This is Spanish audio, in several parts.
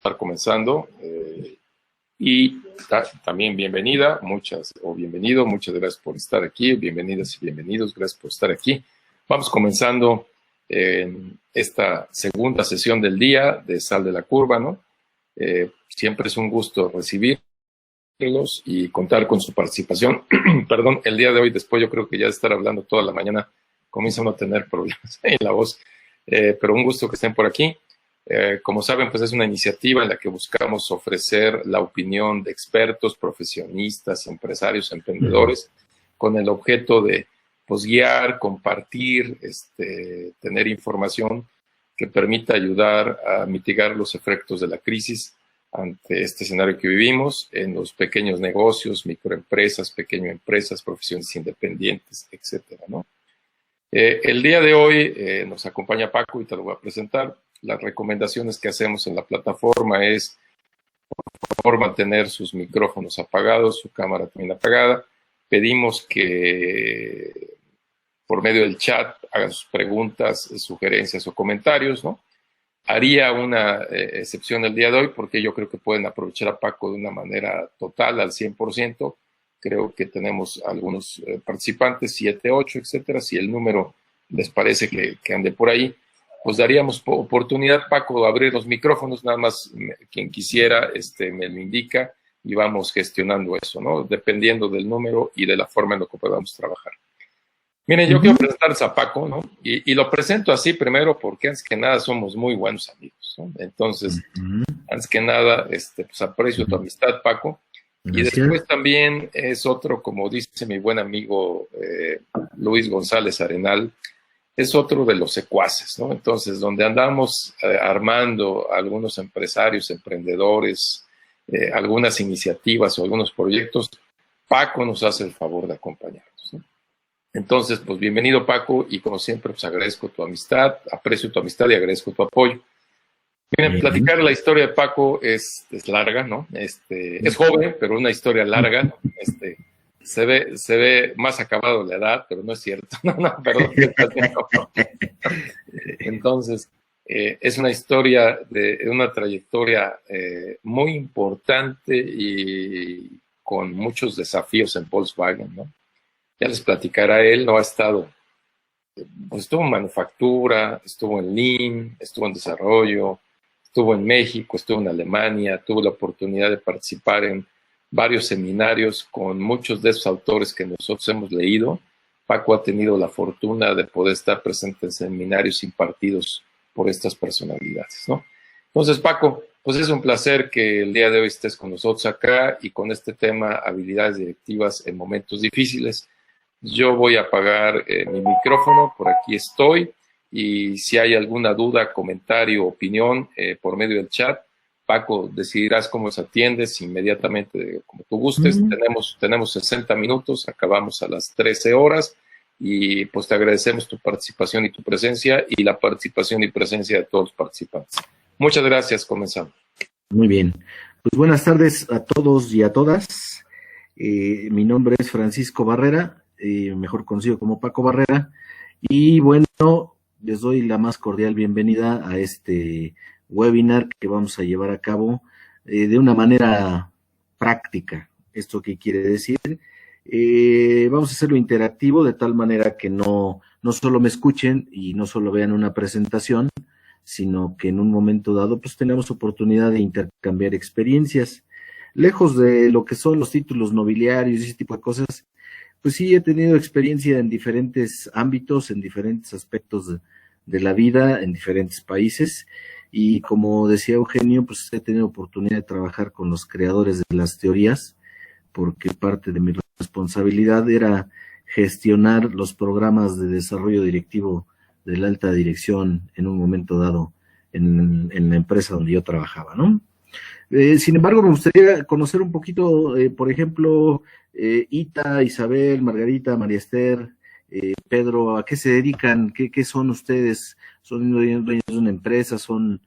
estar comenzando y también bienvenida, bienvenido, muchas gracias por estar aquí, bienvenidas y bienvenidos, gracias por estar aquí. Vamos comenzando esta segunda sesión del día de Sal de la Curva, ¿no? Siempre es un gusto recibirlos y contar con su participación. Perdón, el día de hoy, después yo creo que ya de estar hablando toda la mañana, comienza uno a tener problemas en la voz, pero un gusto que estén por aquí. Como saben, pues es una iniciativa en la que buscamos ofrecer la opinión de expertos, profesionistas, empresarios, emprendedores, con el objeto de pues, guiar, compartir, tener información que permita ayudar a mitigar los efectos de la crisis ante este escenario que vivimos en los pequeños negocios, microempresas, pequeñas empresas, profesiones independientes, etcétera, ¿no? El día de hoy nos acompaña Paco y te lo voy a presentar. Las recomendaciones que hacemos en la plataforma es, por favor, mantener sus micrófonos apagados, su cámara también apagada. Pedimos que por medio del chat hagan sus preguntas, sugerencias o comentarios, ¿no? Haría una excepción el día de hoy porque yo creo que pueden aprovechar a Paco de una manera total, al 100%. Creo que tenemos algunos participantes, 7, 8, etcétera. Si el número les parece que ande por ahí, pues daríamos oportunidad, Paco, de abrir los micrófonos. Nada más quien quisiera me lo indica y vamos gestionando eso, ¿no? Dependiendo del número y de la forma en la que podamos trabajar. Miren, yo quiero presentarles a Paco, ¿no? Y lo presento así primero porque antes que nada somos muy buenos amigos, ¿no? Entonces, antes que nada, pues aprecio tu amistad, Paco. Gracias. Y después también es otro, como dice mi buen amigo Luis González Arenal, es otro de los secuaces, ¿no? Entonces, donde andamos armando algunos empresarios, emprendedores, algunas iniciativas o algunos proyectos, Paco nos hace el favor de acompañarnos, ¿no? Entonces, pues bienvenido, Paco, y como siempre, pues agradezco tu amistad, aprecio tu amistad y agradezco tu apoyo. Miren, platicar la historia de Paco es larga, ¿no? Es joven, pero una historia larga, ¿no? Se ve más acabado de la edad, pero no es cierto. No, perdón. Entonces, es una historia de una trayectoria muy importante y con muchos desafíos en Volkswagen, ¿no? Ya les platicará él, no ha estado, pues estuvo en manufactura, estuvo en Lean, estuvo en desarrollo, estuvo en México, estuvo en Alemania, tuvo la oportunidad de participar en varios seminarios con muchos de esos autores que nosotros hemos leído. Paco ha tenido la fortuna de poder estar presente en seminarios impartidos por estas personalidades, ¿no? Entonces, Paco, pues es un placer que el día de hoy estés con nosotros acá y con este tema, habilidades directivas en momentos difíciles. Yo voy a apagar mi micrófono, por aquí estoy, y si hay alguna duda, comentario, opinión por medio del chat, Paco, decidirás cómo se atiendes inmediatamente, como tú gustes. Tenemos 60 minutos, acabamos a las 13 horas, y pues te agradecemos tu participación y tu presencia, y la participación y presencia de todos los participantes. Muchas gracias, comenzamos. Muy bien, pues buenas tardes a todos y a todas. Mi nombre es Francisco Barrera, mejor conocido como Paco Barrera, y bueno, les doy la más cordial bienvenida a este webinar que vamos a llevar a cabo de una manera práctica. ¿Esto qué quiere decir? Vamos a hacerlo interactivo de tal manera que no solo me escuchen y no solo vean una presentación, sino que en un momento dado pues tenemos oportunidad de intercambiar experiencias. Lejos de lo que son los títulos nobiliarios y ese tipo de cosas, pues sí he tenido experiencia en diferentes ámbitos, en diferentes aspectos de la vida, en diferentes países, y como decía Eugenio, pues he tenido oportunidad de trabajar con los creadores de las teorías, porque parte de mi responsabilidad era gestionar los programas de desarrollo directivo de la alta dirección en un momento dado en la empresa donde yo trabajaba, ¿no? Sin embargo, me gustaría conocer un poquito, por ejemplo, Ita, Isabel, Margarita, María Esther, Pedro, ¿a qué se dedican? ¿Qué son ustedes? ¿Son dueños de una empresa? ¿Son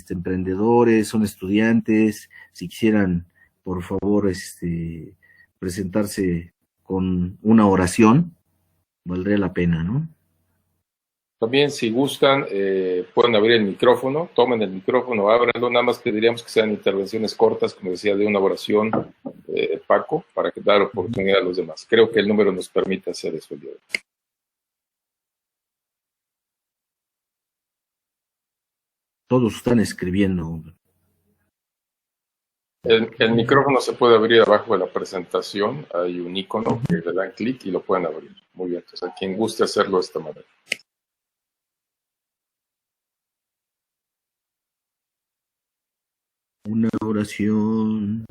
emprendedores? ¿Son estudiantes? Si quisieran, por favor, presentarse con una oración, valdría la pena, ¿no? También, si gustan, pueden abrir el micrófono, tomen el micrófono, ábranlo. Nada más pediríamos que sean intervenciones cortas, como decía, de una oración, Paco, para que dar oportunidad a los demás. Creo que el número nos permite hacer eso el día de hoy. Todos están escribiendo. El micrófono se puede abrir abajo de la presentación. Hay un icono que le dan clic y lo pueden abrir. Muy bien, entonces a quien guste hacerlo de esta manera. Una oración.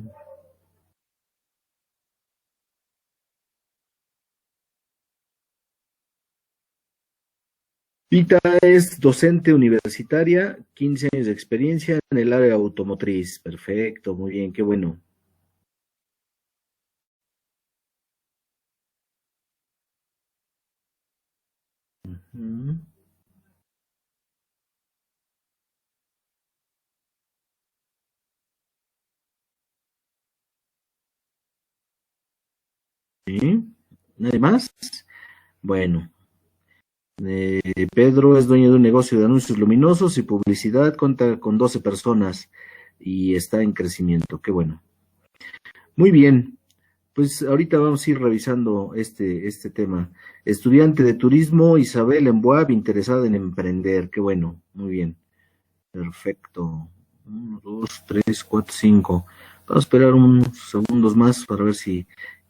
Pita es docente universitaria, 15 años de experiencia en el área automotriz. Perfecto, muy bien, qué bueno. Ujú. ¿Sí? ¿Nadie más? Bueno. Pedro es dueño de un negocio de anuncios luminosos y publicidad, cuenta con 12 personas y está en crecimiento. Qué bueno. Muy bien, pues ahorita vamos a ir revisando este tema. Estudiante de turismo, Isabel en Boab, interesada en emprender. Qué bueno, muy bien. Perfecto. 1, 2, 3, 4, 5. Vamos a esperar unos segundos más para ver si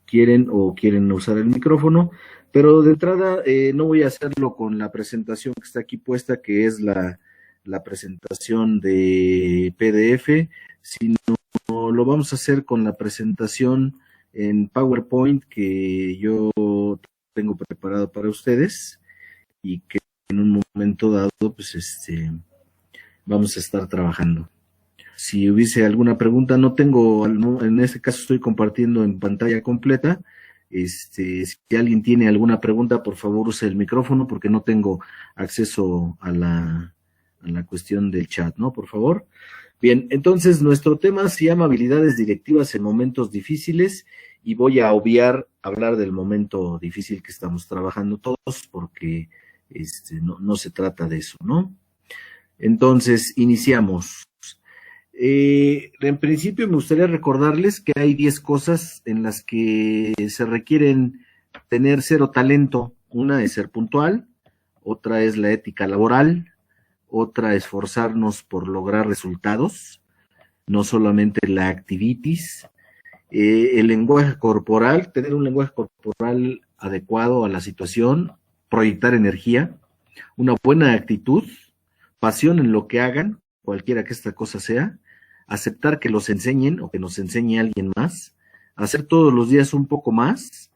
quieren usar el micrófono. Pero de entrada no voy a hacerlo con la presentación que está aquí puesta, que es la presentación de PDF, sino lo vamos a hacer con la presentación en PowerPoint que yo tengo preparado para ustedes y que en un momento dado, pues vamos a estar trabajando. Si hubiese alguna pregunta, no tengo, en este caso estoy compartiendo en pantalla completa. Si alguien tiene alguna pregunta, por favor use el micrófono porque no tengo acceso a la cuestión del chat, ¿no? Por favor. Bien, entonces nuestro tema se llama habilidades directivas en momentos difíciles y voy a obviar hablar del momento difícil que estamos trabajando todos porque no se trata de eso, ¿no? Entonces, iniciamos. En principio me gustaría recordarles que hay 10 cosas en las que se requieren tener cero talento. Una es ser puntual, otra es la ética laboral, otra esforzarnos por lograr resultados, no solamente la activitis, el lenguaje corporal, tener un lenguaje corporal adecuado a la situación, proyectar energía, una buena actitud, pasión en lo que hagan, cualquiera que esta cosa sea, aceptar que los enseñen o que nos enseñe alguien más, hacer todos los días un poco más,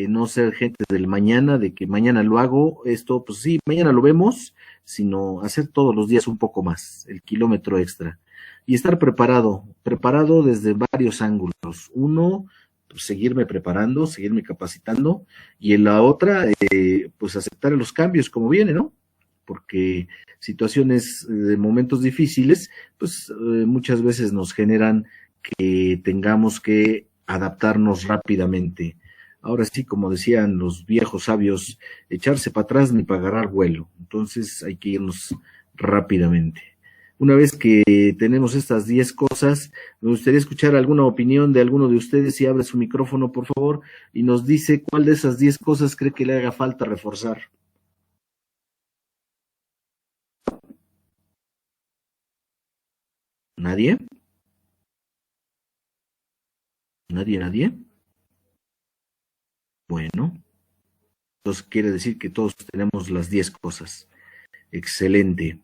no ser gente del mañana, de que mañana lo hago, esto, pues sí, mañana lo vemos, sino hacer todos los días un poco más, el kilómetro extra. Y estar preparado desde varios ángulos. Uno, pues seguirme preparando, seguirme capacitando, y en la otra, pues aceptar los cambios como viene, ¿no? Porque situaciones de momentos difíciles, pues muchas veces nos generan que tengamos que adaptarnos rápidamente. Ahora sí, como decían los viejos sabios, echarse para atrás ni para agarrar vuelo. Entonces hay que irnos rápidamente. Una vez que tenemos estas 10 cosas, me gustaría escuchar alguna opinión de alguno de ustedes. Si abre su micrófono, por favor, y nos dice cuál de esas 10 cosas cree que le haga falta reforzar. ¿Nadie? ¿Nadie? Bueno, entonces quiere decir que todos tenemos las 10 cosas. Excelente.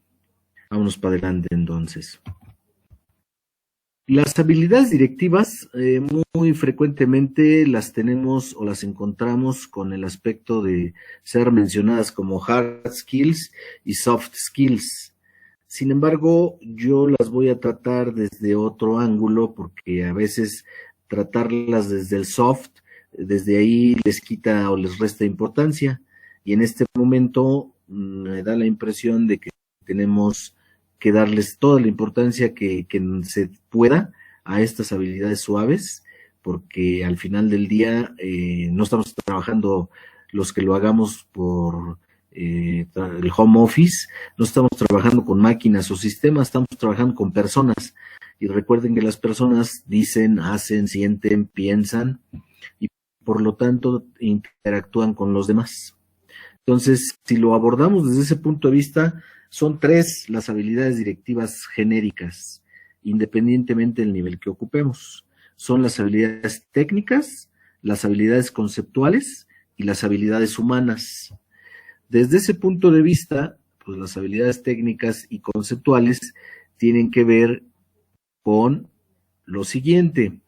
Vámonos para adelante entonces. Las habilidades directivas muy frecuentemente las tenemos o las encontramos con el aspecto de ser mencionadas como hard skills y soft skills. Sin embargo, yo las voy a tratar desde otro ángulo porque a veces tratarlas desde el soft, desde ahí les quita o les resta importancia. Y en este momento me da la impresión de que tenemos que darles toda la importancia que se pueda a estas habilidades suaves, porque al final del día no estamos trabajando los que lo hagamos por el home office, no estamos trabajando con máquinas o sistemas, estamos trabajando con personas. Y recuerden que las personas dicen, hacen, sienten, piensan y por lo tanto interactúan con los demás. Entonces, si lo abordamos desde ese punto de vista, son 3 las habilidades directivas genéricas, independientemente del nivel que ocupemos. Son las habilidades técnicas, las habilidades conceptuales y las habilidades humanas. Desde ese punto de vista, pues las habilidades técnicas y conceptuales tienen que ver con lo siguiente.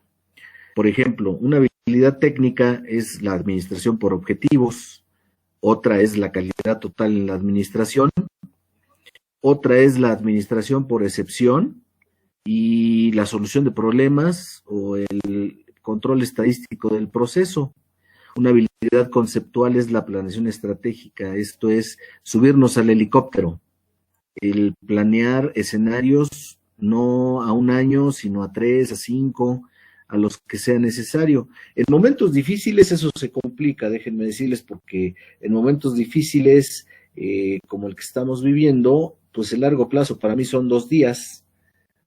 Por ejemplo, una habilidad técnica es la administración por objetivos, otra es la calidad total en la administración, otra es la administración por excepción y la solución de problemas o el control estadístico del proceso. Una habilidad conceptual es la planeación estratégica, esto es subirnos al helicóptero, el planear escenarios no a 1 año, sino a 3, a 5, a los que sea necesario. En momentos difíciles eso se complica, déjenme decirles, porque en momentos difíciles como el que estamos viviendo, pues el largo plazo para mí son 2 días,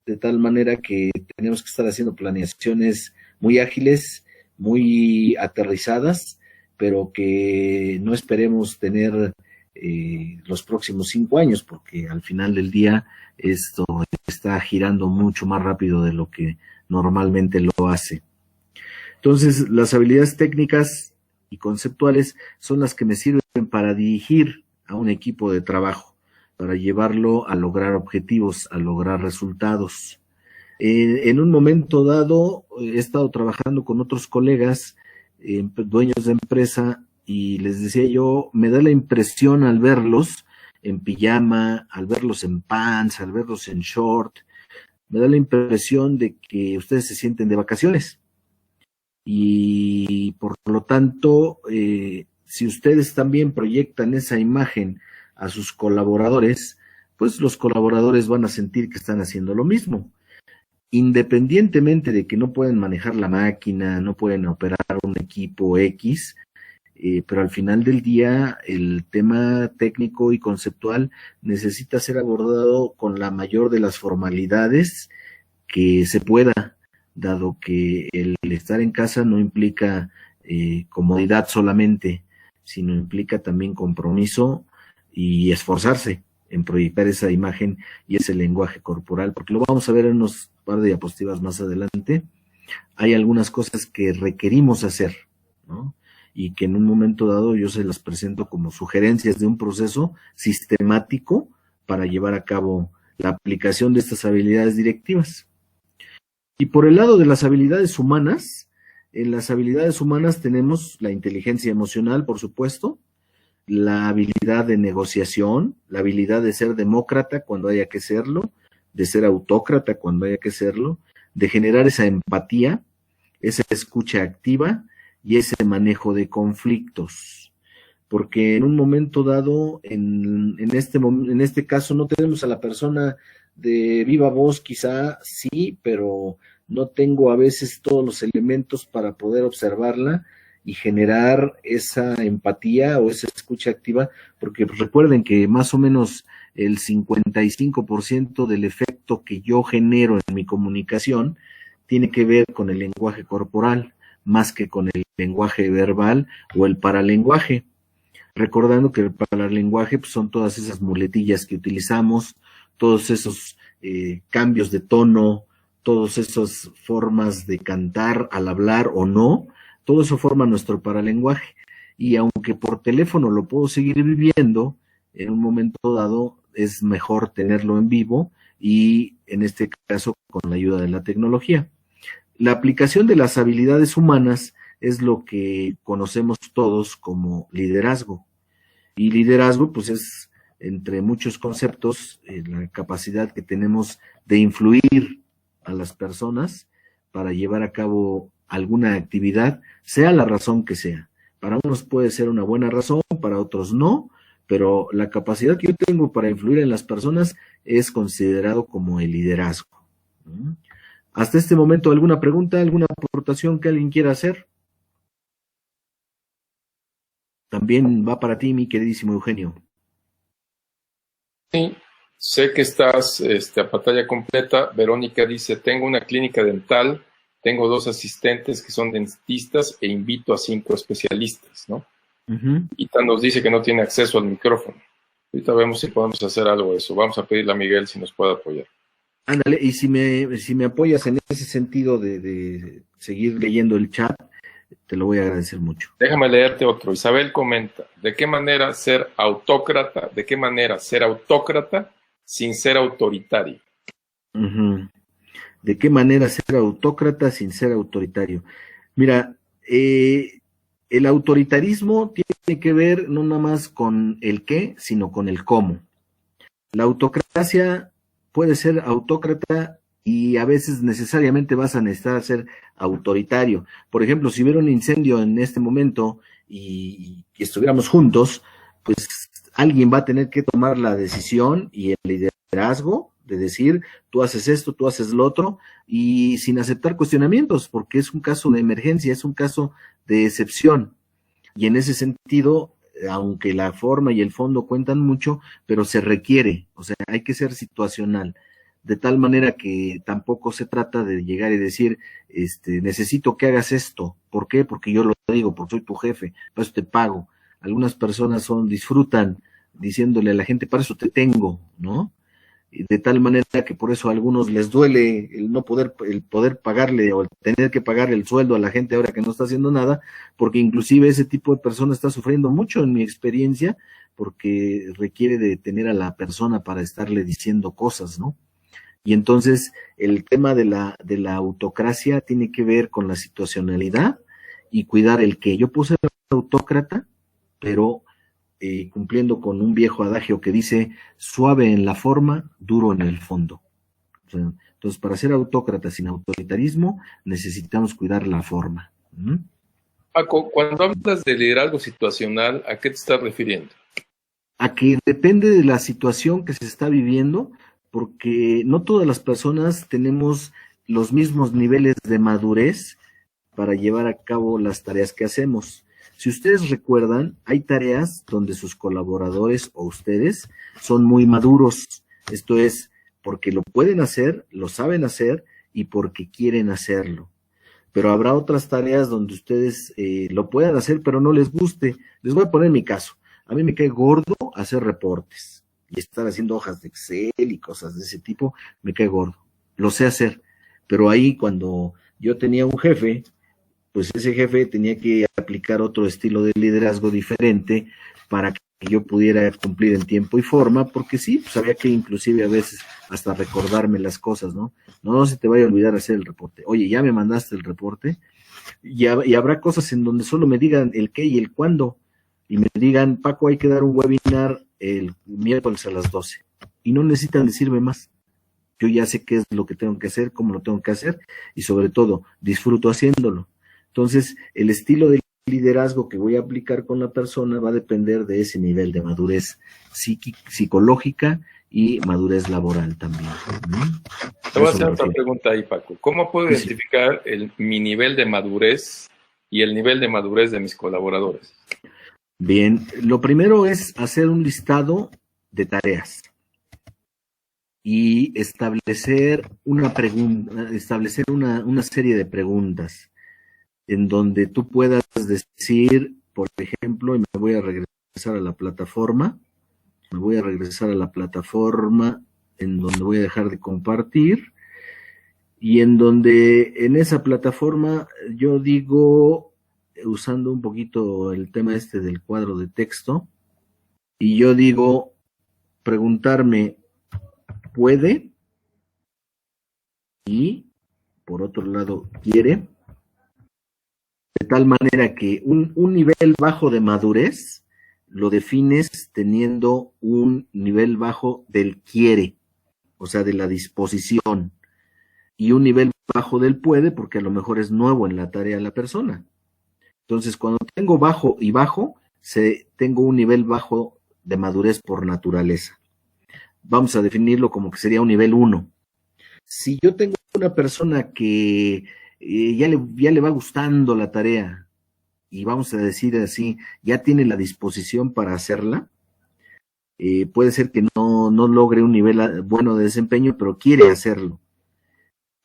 de tal manera que tenemos que estar haciendo planeaciones muy ágiles, muy aterrizadas, pero que no esperemos tener los próximos 5 años, porque al final del día esto está girando mucho más rápido de lo que normalmente lo hace. Entonces, las habilidades técnicas y conceptuales son las que me sirven para dirigir a un equipo de trabajo, para llevarlo a lograr objetivos, a lograr resultados. En un momento dado, he estado trabajando con otros colegas, dueños de empresa, y les decía yo, me da la impresión al verlos en pijama, al verlos en pants, al verlos en short, me da la impresión de que ustedes se sienten de vacaciones. Y por lo tanto, si ustedes también proyectan esa imagen a sus colaboradores, pues los colaboradores van a sentir que están haciendo lo mismo. Independientemente de que no pueden manejar la máquina, no pueden operar un equipo X, pero al final del día el tema técnico y conceptual necesita ser abordado con la mayor de las formalidades que se pueda, dado que el estar en casa no implica comodidad solamente, sino implica también compromiso y esforzarse en proyectar esa imagen y ese lenguaje corporal, porque lo vamos a ver en unos par de diapositivas más adelante. Hay algunas cosas que requerimos hacer, ¿no? Y que en un momento dado yo se las presento como sugerencias de un proceso sistemático para llevar a cabo la aplicación de estas habilidades directivas. Y por el lado de las habilidades humanas, en las habilidades humanas tenemos la inteligencia emocional, por supuesto, la habilidad de negociación, la habilidad de ser demócrata cuando haya que serlo, de ser autócrata cuando haya que serlo, de generar esa empatía, esa escucha activa y ese manejo de conflictos. Porque en un momento dado, en este caso no tenemos a la persona de viva voz, quizá sí, pero no tengo a veces todos los elementos para poder observarla y generar esa empatía o esa escucha activa, porque recuerden que más o menos el 55% del efecto que yo genero en mi comunicación tiene que ver con el lenguaje corporal, más que con el lenguaje verbal o el paralenguaje. Recordando que el paralenguaje pues, son todas esas muletillas que utilizamos, todos esos cambios de tono, todas esas formas de cantar al hablar o no, todo eso forma nuestro paralenguaje. Y aunque por teléfono lo puedo seguir viviendo, en un momento dado es mejor tenerlo en vivo y en este caso con la ayuda de la tecnología. La aplicación de las habilidades humanas es lo que conocemos todos como liderazgo. Y liderazgo, pues es, entre muchos conceptos, la capacidad que tenemos de influir a las personas para llevar a cabo alguna actividad, sea la razón que sea. Para unos puede ser una buena razón, para otros no, pero la capacidad que yo tengo para influir en las personas es considerado como el liderazgo. Hasta este momento, ¿alguna pregunta, alguna aportación que alguien quiera hacer? También va para ti, mi queridísimo Eugenio. Sí, sé que estás a pantalla completa. Verónica dice, tengo una clínica dental, tengo 2 asistentes que son dentistas e invito a 5 especialistas, ¿no? Ujú. Ita nos dice que no tiene acceso al micrófono. Ahorita vemos si podemos hacer algo de eso. Vamos a pedirle a Miguel si nos puede apoyar. Ándale, y si me apoyas en ese sentido de seguir leyendo el chat, te lo voy a agradecer mucho. Déjame leerte otro. Isabel comenta, ¿de qué manera ser autócrata? ¿De qué manera ser autócrata sin ser autoritario? Ujú. ¿De qué manera ser autócrata sin ser autoritario? Mira, el autoritarismo tiene que ver no nada más con el qué, sino con el cómo. La autocracia puede ser autócrata y a veces necesariamente vas a necesitar ser autoritario. Por ejemplo, si hubiera un incendio en este momento y estuviéramos juntos, pues alguien va a tener que tomar la decisión y el liderazgo de decir, tú haces esto, tú haces lo otro, y sin aceptar cuestionamientos, porque es un caso de emergencia, es un caso de excepción. Y en ese sentido, aunque la forma y el fondo cuentan mucho, pero se requiere, o sea, hay que ser situacional, de tal manera que tampoco se trata de llegar y decir, necesito que hagas esto. ¿Por qué? Porque yo lo digo, porque soy tu jefe, para eso te pago. Algunas personas disfrutan diciéndole a la gente, para eso te tengo, ¿no? De tal manera que por eso a algunos les duele el poder pagarle o el tener que pagarle el sueldo a la gente ahora que no está haciendo nada, porque inclusive ese tipo de persona está sufriendo mucho en mi experiencia, porque requiere de tener a la persona para estarle diciendo cosas, ¿no? Y entonces el tema de la autocracia tiene que ver con la situacionalidad y cuidar el que yo puedo ser autócrata, pero cumpliendo con un viejo adagio que dice suave en la forma, duro en el fondo. O sea, entonces, para ser autócrata sin autoritarismo, necesitamos cuidar la forma. ¿Mm? Paco, cuando hablas de liderazgo situacional, ¿a qué te estás refiriendo? A que depende de la situación que se está viviendo, porque no todas las personas tenemos los mismos niveles de madurez para llevar a cabo las tareas que hacemos. Si ustedes recuerdan, hay tareas donde sus colaboradores o ustedes son muy maduros. Esto es porque lo pueden hacer, lo saben hacer y porque quieren hacerlo. Pero habrá otras tareas donde ustedes lo puedan hacer, pero no les guste. Les voy a poner mi caso. A mí me cae gordo hacer reportes y estar haciendo hojas de Excel y cosas de ese tipo, me cae gordo. Lo sé hacer, pero ahí cuando yo tenía un jefe, pues ese jefe tenía que aplicar otro estilo de liderazgo diferente para que yo pudiera cumplir en tiempo y forma, porque sí, pues había que inclusive a veces hasta recordarme las cosas, ¿no? No se te vaya a olvidar hacer el reporte. Oye, ya me mandaste el reporte, y habrá cosas en donde solo me digan el qué y el cuándo, y me digan, Paco, hay que dar un webinar el miércoles a las 12, y no necesitan decirme más. Yo ya sé qué es lo que tengo que hacer, cómo lo tengo que hacer, y sobre todo, disfruto haciéndolo. Entonces, el estilo de liderazgo que voy a aplicar con la persona va a depender de ese nivel de madurez psicológica y madurez laboral también. Te voy a hacer otra pregunta ahí, Paco. ¿Cómo puedo Sí. identificar mi nivel de madurez y el nivel de madurez de mis colaboradores? Bien, lo primero es hacer un listado de tareas y establecer una serie de preguntas en donde tú puedas decir, por ejemplo, y me voy a regresar a la plataforma en donde voy a dejar de compartir, y en donde en esa plataforma yo digo, usando un poquito el tema del cuadro de texto, y yo digo, preguntarme, ¿puede? Y, por otro lado, ¿quiere? De tal manera que un nivel bajo de madurez lo defines teniendo un nivel bajo del quiere, o sea, de la disposición, y un nivel bajo del puede, porque a lo mejor es nuevo en la tarea la persona. Entonces, cuando tengo bajo y bajo, tengo un nivel bajo de madurez por naturaleza. Vamos a definirlo como que sería un nivel 1. Si yo tengo una persona que ya le va gustando la tarea, y vamos a decir así, ya tiene la disposición para hacerla, puede ser que no logre un nivel bueno de desempeño, pero quiere hacerlo.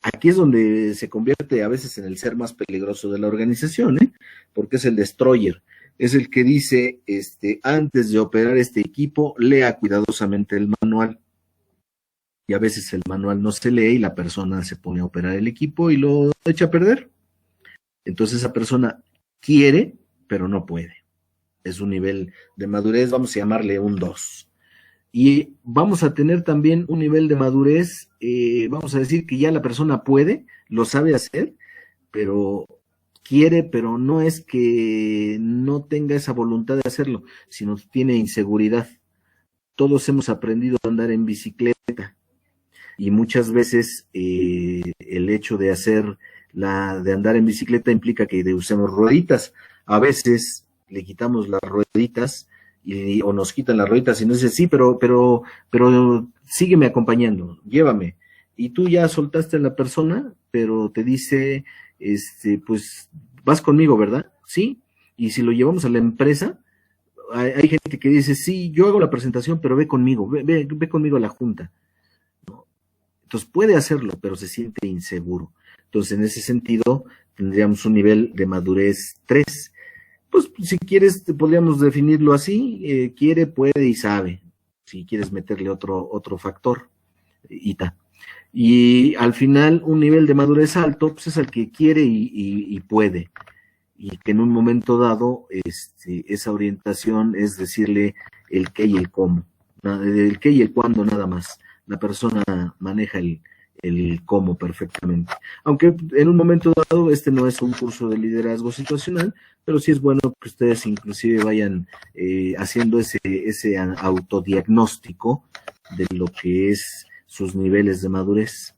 Aquí es donde se convierte a veces en el ser más peligroso de la organización, porque es el destroyer, es el que dice, antes de operar este equipo, lea cuidadosamente el manual. Y a veces el manual no se lee y la persona se pone a operar el equipo y lo echa a perder. Entonces esa persona quiere, pero no puede. Es un nivel de madurez, vamos a llamarle un 2. Y vamos a tener también un nivel de madurez, vamos a decir que ya la persona puede, lo sabe hacer, pero quiere, pero no es que no tenga esa voluntad de hacerlo, sino tiene inseguridad. Todos hemos aprendido a andar en bicicleta y muchas veces el hecho de de andar en bicicleta implica que usemos rueditas. A veces le quitamos las rueditas o nos quitan las rueditas y nos dice, sí, pero sígueme acompañando, llévame. Y tú ya soltaste a la persona, pero te dice, pues vas conmigo, ¿verdad? Sí. Y si lo llevamos a la empresa, hay gente que dice, sí, yo hago la presentación, pero ve conmigo, ve conmigo a la junta. ¿No? Entonces puede hacerlo, pero se siente inseguro. Entonces, en ese sentido, tendríamos un nivel de madurez 3. Pues si quieres, podríamos definirlo así, quiere, puede y sabe. Si quieres meterle otro factor, ITA. Y al final, un nivel de madurez alto, pues es el que quiere y puede. Y que en un momento dado, esa orientación es decirle el qué y el cómo. El qué y el cuándo nada más. La persona maneja el cómo perfectamente. Aunque en un momento dado, no es un curso de liderazgo situacional, pero sí es bueno que ustedes inclusive vayan haciendo ese autodiagnóstico de lo que es sus niveles de madurez.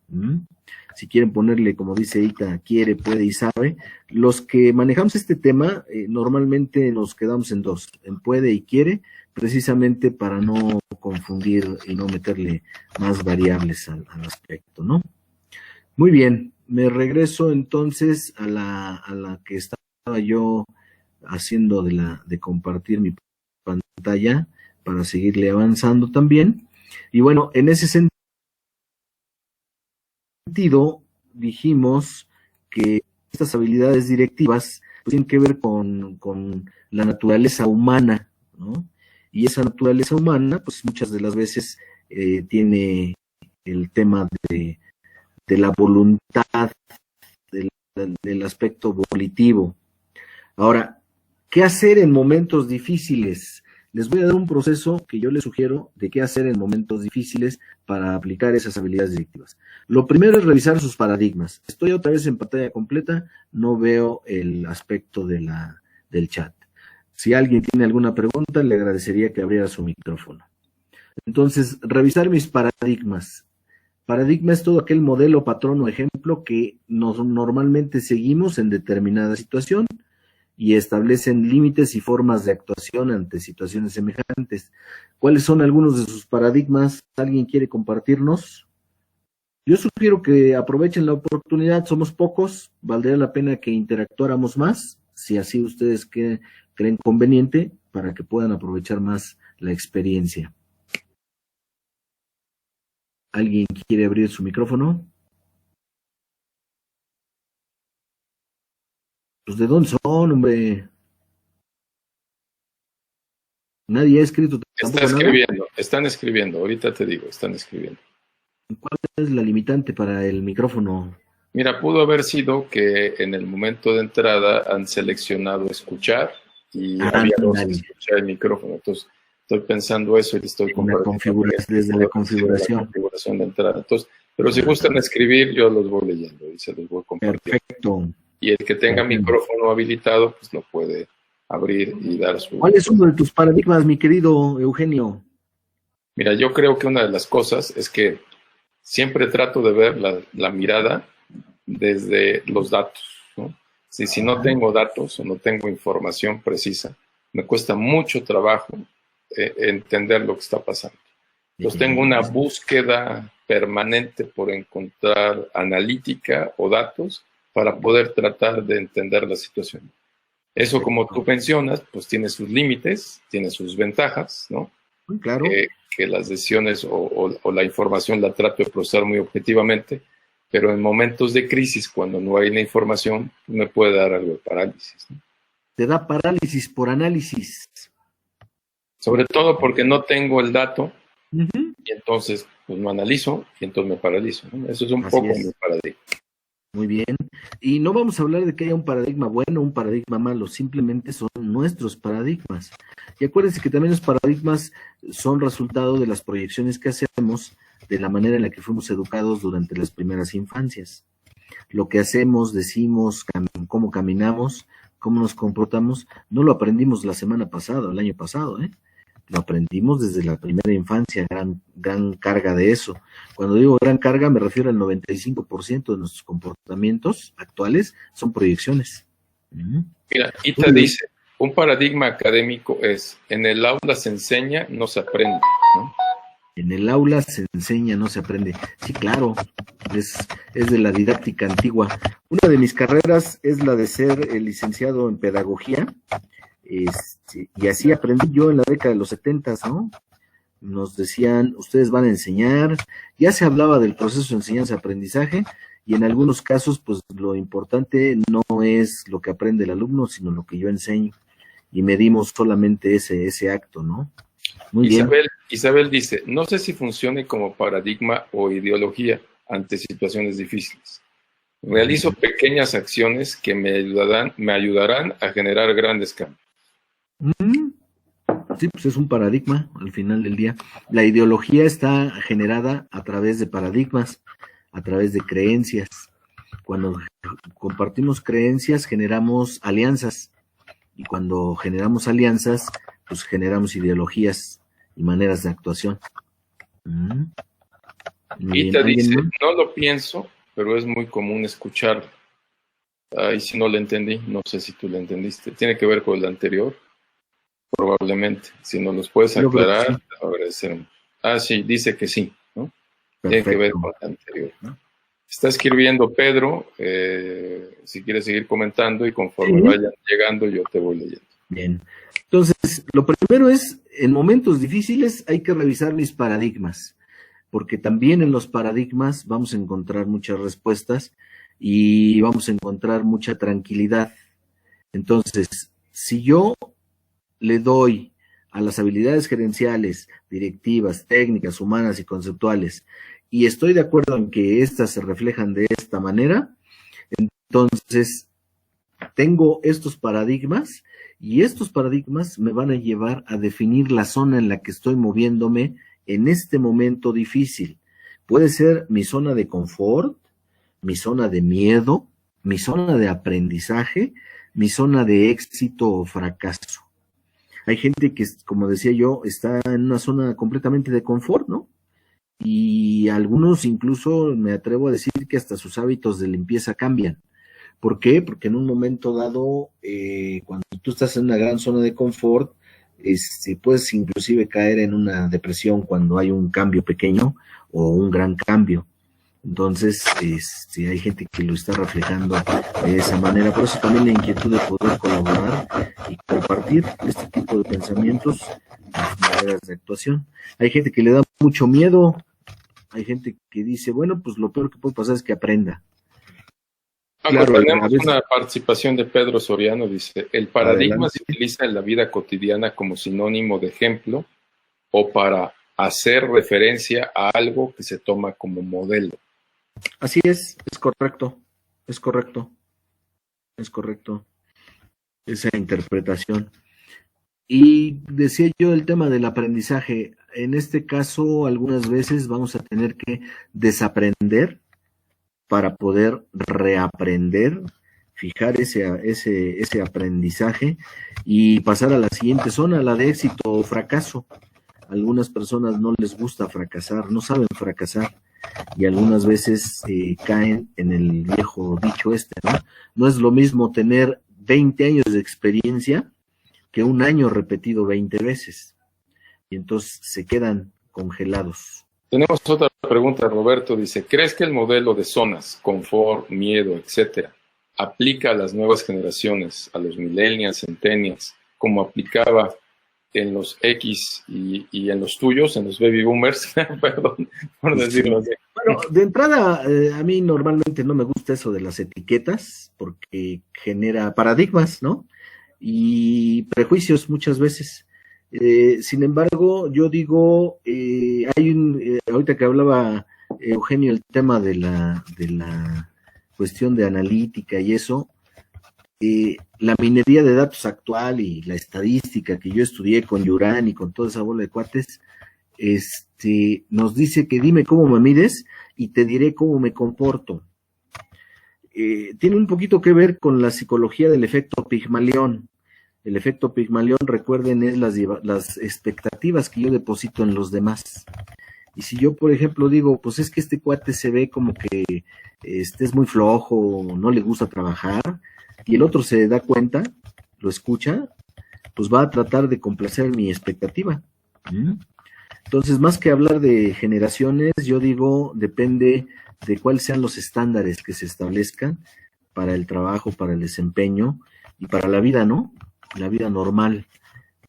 Si quieren ponerle, como dice Ita, quiere, puede y sabe, los que manejamos este tema normalmente nos quedamos en 2, en puede y quiere, precisamente para no confundir y no meterle más variables al aspecto, ¿no? Muy bien, me regreso entonces a la que estaba yo haciendo de compartir mi pantalla para seguirle avanzando también. Y bueno, en ese sentido, dijimos que estas habilidades directivas pues, tienen que ver con la naturaleza humana, ¿no? Y esa naturaleza humana, pues muchas de las veces tiene el tema de la voluntad, del aspecto volitivo. Ahora, ¿qué hacer en momentos difíciles? Les voy a dar un proceso que yo les sugiero de qué hacer en momentos difíciles para aplicar esas habilidades directivas. Lo primero es revisar sus paradigmas. Estoy otra vez en pantalla completa, no veo el aspecto del chat. Si alguien tiene alguna pregunta, le agradecería que abriera su micrófono. Entonces, revisar mis paradigmas. Paradigma es todo aquel modelo, patrón o ejemplo que normalmente seguimos en determinada situación y establecen límites y formas de actuación ante situaciones semejantes. ¿Cuáles son algunos de sus paradigmas? ¿Alguien quiere compartirnos? Yo sugiero que aprovechen la oportunidad, somos pocos, valdría la pena que interactuáramos más, si así ustedes creen conveniente, para que puedan aprovechar más la experiencia. ¿Alguien quiere abrir su micrófono? Pues ¿de dónde son, hombre? Nadie ha escrito tampoco nada. Están escribiendo, ahorita te digo, están escribiendo. ¿Cuál es la limitante para el micrófono? Mira, pudo haber sido que en el momento de entrada han seleccionado escuchar y había dos escuchar el micrófono. Entonces, estoy pensando eso y estoy compartiendo desde la configuración de entrada. Entonces, pero si gustan escribir, yo los voy leyendo y se los voy compartiendo. Perfecto. Y el que tenga micrófono habilitado, pues lo puede abrir y dar su... ¿Cuál es uno de tus paradigmas, mi querido Eugenio? Mira, yo creo que una de las cosas es que siempre trato de ver la mirada desde los datos, ¿no? Si no tengo datos o no tengo información precisa, me cuesta mucho trabajo entender lo que está pasando. Entonces tengo una búsqueda permanente por encontrar analítica o datos para poder tratar de entender la situación. Eso, como tú mencionas, pues tiene sus límites, tiene sus ventajas, ¿no? Claro. Que las decisiones o la información la trato de procesar muy objetivamente, pero en momentos de crisis, cuando no hay la información, me puede dar algo de parálisis, ¿no? Te da parálisis por análisis. Sobre todo porque no tengo el dato, Uh-huh. y entonces pues no analizo, y entonces me paralizo, ¿no? Eso es un Así poco es. mi paradigma. Muy bien. Y no vamos a hablar de que haya un paradigma bueno o un paradigma malo, simplemente son nuestros paradigmas. Y acuérdense que también los paradigmas son resultado de las proyecciones que hacemos de la manera en la que fuimos educados durante las primeras infancias. Lo que hacemos, decimos, cómo caminamos, cómo nos comportamos, no lo aprendimos la semana pasada, el año pasado, ¿eh? Lo aprendimos desde la primera infancia, gran carga de eso. Cuando digo gran carga, me refiero al 95% de nuestros comportamientos actuales son proyecciones. Mira, Ita dice, un paradigma académico es, en el aula se enseña, no se aprende, ¿no? En el aula se enseña, no se aprende. Sí, claro, es de la didáctica antigua. Una de mis carreras es la de ser licenciado en pedagogía. Y así aprendí yo en la década de los 70, ¿no? Nos decían, ustedes van a enseñar, ya se hablaba del proceso de enseñanza-aprendizaje, y en algunos casos, pues lo importante no es lo que aprende el alumno, sino lo que yo enseño, y medimos solamente ese acto, ¿no? Muy bien. Isabel dice, no sé si funcione como paradigma o ideología ante situaciones difíciles. Realizo pequeñas acciones que me ayudarán a generar grandes cambios. Sí, pues es un paradigma al final del día. La ideología está generada a través de paradigmas, a través de creencias. Cuando compartimos creencias, generamos alianzas. Y cuando generamos alianzas, pues generamos ideologías y maneras de actuación. Ita dice, no lo pienso, pero es muy común escucharlo. Ahí sí no le entendí, no sé si tú le entendiste. ¿Tiene que ver con el anterior? Probablemente. Si nos los puedes aclarar, sí, te agradeceremos. Ah, sí, dice que sí, ¿no? Perfecto. Tiene que ver con el anterior, ¿no? Está escribiendo Pedro, si quieres seguir comentando, y conforme vayan llegando yo te voy leyendo. Bien. Entonces, lo primero es, en momentos difíciles hay que revisar mis paradigmas, porque también en los paradigmas vamos a encontrar muchas respuestas y vamos a encontrar mucha tranquilidad. Entonces, si yo le doy a las habilidades gerenciales, directivas, técnicas, humanas y conceptuales, y estoy de acuerdo en que éstas se reflejan de esta manera, entonces tengo estos paradigmas, y estos paradigmas me van a llevar a definir la zona en la que estoy moviéndome en este momento difícil. Puede ser mi zona de confort, mi zona de miedo, mi zona de aprendizaje, mi zona de éxito o fracaso. Hay gente que, como decía yo, está en una zona completamente de confort, ¿no? Y algunos incluso me atrevo a decir que hasta sus hábitos de limpieza cambian. ¿Por qué? Porque en un momento dado, cuando tú estás en una gran zona de confort, puedes inclusive caer en una depresión cuando hay un cambio pequeño o un gran cambio. Entonces, hay gente que lo está reflejando de esa manera. Por eso también la inquietud de poder colaborar y compartir este tipo de pensamientos, maneras de actuación. Hay gente que le da mucho miedo, hay gente que dice, bueno, pues lo peor que puede pasar es que aprenda. Claro, tenemos una participación de Pedro Soriano, dice, el paradigma se utiliza en la vida cotidiana como sinónimo de ejemplo o para hacer referencia a algo que se toma como modelo. Así es correcto, es correcto esa interpretación. Y decía yo el tema del aprendizaje, en este caso algunas veces vamos a tener que desaprender para poder reaprender, fijar ese aprendizaje y pasar a la siguiente zona, la de éxito o fracaso. A algunas personas no les gusta fracasar, no saben fracasar, y algunas veces caen en el viejo dicho ¿no? No es lo mismo tener 20 años de experiencia que un año repetido 20 veces, y entonces se quedan congelados. Tenemos otra pregunta, Roberto, dice, ¿crees que el modelo de zonas, confort, miedo, etcétera, aplica a las nuevas generaciones, a los millennials, centennials, como aplicaba en los X y en los tuyos, en los baby boomers, perdón por decirlo así. Bueno, de entrada, a mí normalmente no me gusta eso de las etiquetas, porque genera paradigmas, ¿no? Y prejuicios muchas veces. Sin embargo, yo digo, ahorita que hablaba Eugenio el tema de la cuestión de analítica y eso, la minería de datos actual y la estadística que yo estudié con Yuran y con toda esa bola de cuates, nos dice que dime cómo me mides y te diré cómo me comporto. Tiene un poquito que ver con la psicología del efecto Pigmalión. El efecto Pigmalión, recuerden, es las expectativas que yo deposito en los demás. Y si yo, por ejemplo, digo, pues es que este cuate se ve como que es muy flojo, no le gusta trabajar, y el otro se da cuenta, lo escucha, pues va a tratar de complacer mi expectativa. Entonces, más que hablar de generaciones, yo digo, depende de cuáles sean los estándares que se establezcan para el trabajo, para el desempeño y para la vida, ¿no? La vida normal,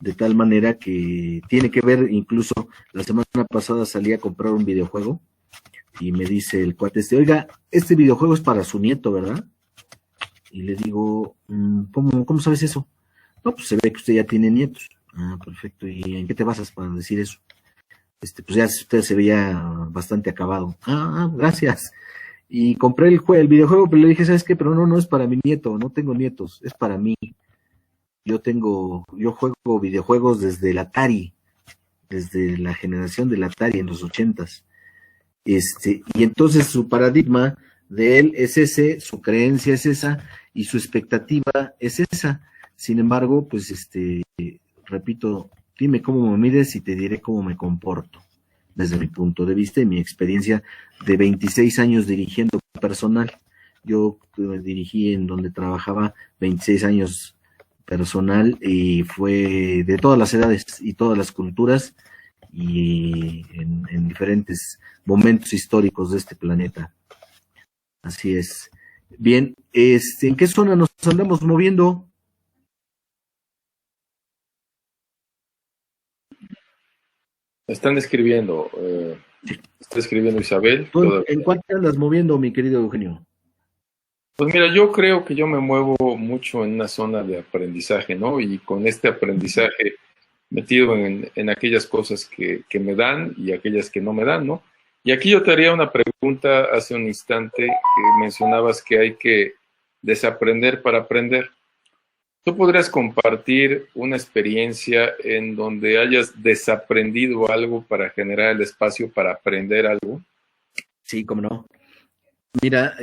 de tal manera que tiene que ver, incluso la semana pasada salí a comprar un videojuego y me dice el cuate oiga, este videojuego es para su nieto, ¿verdad? Y le digo, ¿cómo sabes eso? No, pues se ve que usted ya tiene nietos. Ah, perfecto, ¿y en qué te basas para decir eso? Pues ya usted se veía bastante acabado. Gracias. Y compré el videojuego, pero le dije, ¿sabes qué? Pero no es para mi nieto, no tengo nietos, es para mí. Yo juego videojuegos desde el Atari, desde la generación del Atari en los 80s. Y entonces su paradigma de él es ese, su creencia es esa, y su expectativa es esa. Sin embargo, pues repito, dime cómo me mides y te diré cómo me comporto, desde mi punto de vista y mi experiencia de 26 años dirigiendo personal. Yo dirigí en donde trabajaba 26 años personal y fue de todas las edades y todas las culturas y en diferentes momentos históricos de este planeta. Así es. Bien, ¿en qué zona nos andamos moviendo? Están escribiendo, está escribiendo Isabel. ¿En cuál te andas moviendo, mi querido Eugenio? Pues mira, yo creo que yo me muevo mucho en una zona de aprendizaje, ¿no? Y con este aprendizaje metido en aquellas cosas que me dan y aquellas que no me dan, ¿no? Y aquí yo te haría una pregunta hace un instante que mencionabas que hay que desaprender para aprender. ¿Tú podrías compartir una experiencia en donde hayas desaprendido algo para generar el espacio para aprender algo? Sí, cómo no. Mira,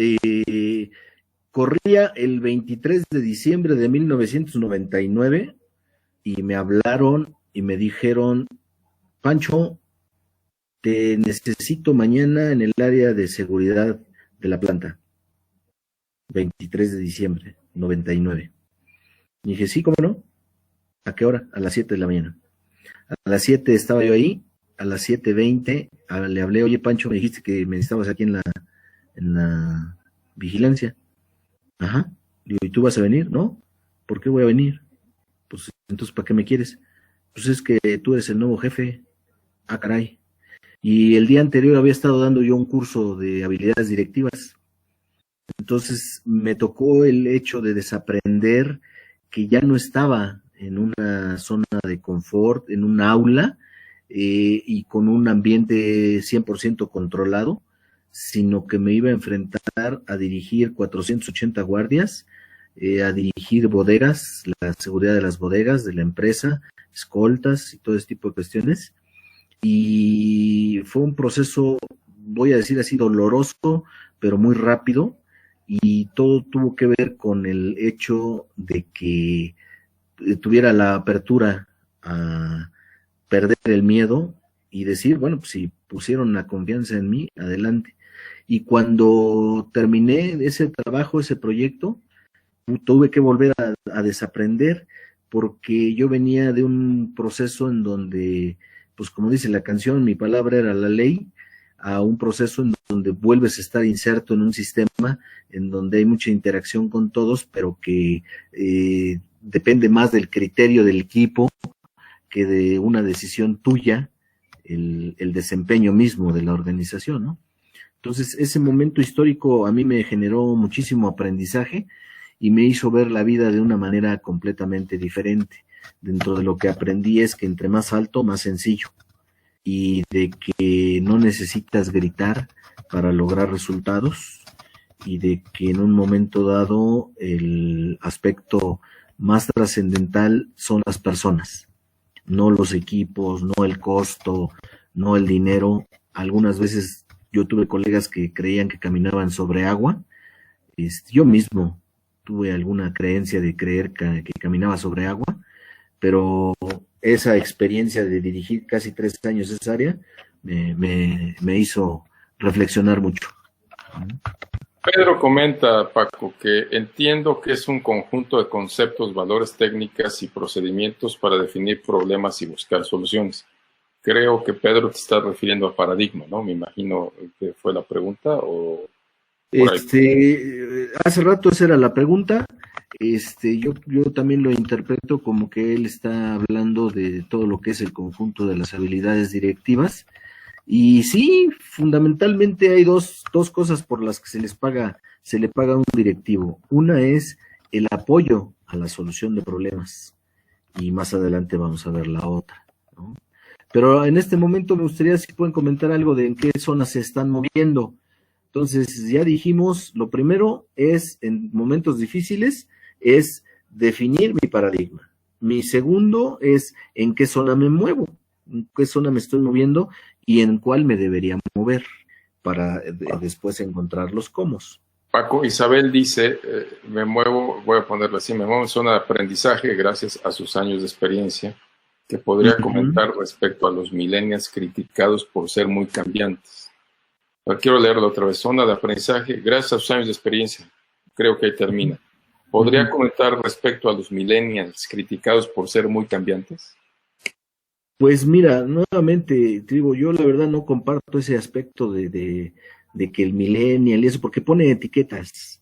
corría el 23 de diciembre de 1999 y me hablaron y me dijeron, Pancho, te necesito mañana en el área de seguridad de la planta. 23 de diciembre, 99. Y dije, sí, ¿cómo no? ¿A qué hora? A las 7 de la mañana. A las 7 estaba yo ahí, a las 7:20 le hablé, oye Pancho, me dijiste que me necesitabas aquí en la vigilancia. Ajá. Digo, ¿y tú vas a venir? No. ¿Por qué voy a venir? Pues entonces, ¿para qué me quieres? Pues es que tú eres el nuevo jefe. Ah, caray. Y el día anterior había estado dando yo un curso de habilidades directivas. Entonces me tocó el hecho de desaprender que ya no estaba en una zona de confort, en un aula y con un ambiente 100% controlado, sino que me iba a enfrentar a dirigir 480 guardias, a dirigir bodegas, la seguridad de las bodegas de la empresa, escoltas y todo ese tipo de cuestiones. Y fue un proceso, voy a decir así, doloroso, pero muy rápido, y todo tuvo que ver con el hecho de que tuviera la apertura a perder el miedo y decir, bueno, pues si pusieron la confianza en mí, adelante. Y cuando terminé ese trabajo, ese proyecto, tuve que volver a desaprender, porque yo venía de un proceso en donde, pues como dice la canción, mi palabra era la ley, a un proceso en donde vuelves a estar inserto en un sistema en donde hay mucha interacción con todos, pero que depende más del criterio del equipo que de una decisión tuya el desempeño mismo de la organización, ¿no? Entonces, ese momento histórico a mí me generó muchísimo aprendizaje y me hizo ver la vida de una manera completamente diferente. Dentro de lo que aprendí es que entre más alto, más sencillo, y de que no necesitas gritar para lograr resultados, y de que en un momento dado el aspecto más trascendental son las personas, no los equipos, no el costo, no el dinero. Algunas veces yo tuve colegas que creían que caminaban sobre agua. Yo mismo tuve alguna creencia de creer que caminaba sobre agua, pero esa experiencia de dirigir casi 3 años esa área me hizo reflexionar mucho. Pedro comenta, Paco, que entiendo que es un conjunto de conceptos, valores, técnicas y procedimientos para definir problemas y buscar soluciones. Creo que Pedro te está refiriendo a paradigma, ¿no? Me imagino que fue la pregunta, o por ahí. Hace rato esa era la pregunta. Yo también lo interpreto como que él está hablando de todo lo que es el conjunto de las habilidades directivas. Y sí, fundamentalmente hay dos cosas por las que se le paga a un directivo. Una es el apoyo a la solución de problemas, y más adelante vamos a ver la otra, ¿no? Pero en este momento me gustaría si pueden comentar algo de en qué zonas se están moviendo. Entonces, ya dijimos, lo primero es, en momentos difíciles, es definir mi paradigma. Mi segundo es en qué zona me muevo, en qué zona me estoy moviendo y en cuál me debería mover para después encontrar los cómo. Paco, Isabel dice, me muevo, voy a ponerlo así, me muevo en zona de aprendizaje gracias a sus años de experiencia, que podría comentar respecto a los millennials criticados por ser muy cambiantes. Pero quiero leerlo otra vez, zona de aprendizaje gracias a sus años de experiencia. Creo que ahí termina. ¿Podría comentar respecto a los millennials criticados por ser muy cambiantes? Pues mira, nuevamente, te digo, yo la verdad no comparto ese aspecto de que el millennial y eso, porque pone etiquetas.